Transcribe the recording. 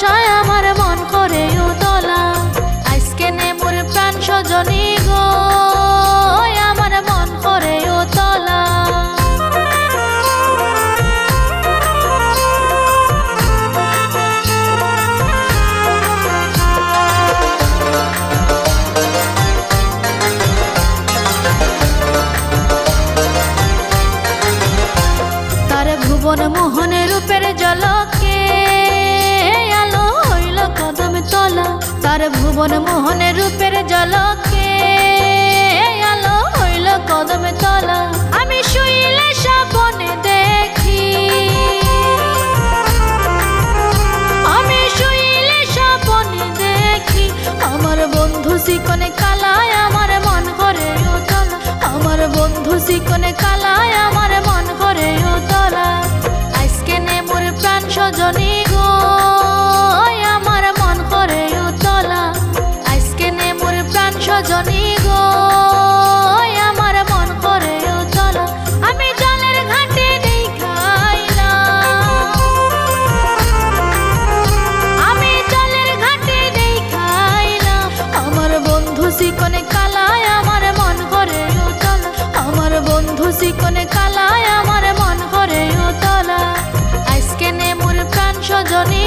ভালোবাসায় আমার মন করে উতলা। আজকে নে মোর প্রাণ সজনী গো, আমার মন করে উতলা। তার ভুবন মোহনের রূপের ঝলকে আলো হইল কদম তলা। তার ভুবন মোহনের রূপের ঝলকে আলো হইল কদম তলা। আমি শুইলে স্বপ্নে দেখি, আমি শুইলে স্বপ্নে দেখি আমার বন্ধু চিকনে কালায় আমার মন করে উতলা। আমার বন্ধু চিকনে কালায় আমার মন করে উতলা। আজকে নে মোর প্রাণ সজনী গো, আমার মন করে উতলা। আজকে নে মোর প্রাণ সজনী গো, আমার মন করে উতলা। আমি জলের ঘাটে দেখাইলাম, আমি জলের ঘাটে দেখাইলাম আমার বন্ধু চিকনে কালায় আমার মন করে উতলা। আমার বন্ধু চিকনে কালায় আমার মন করে উতলা। আজকে নে মোর প্রাণ সজনী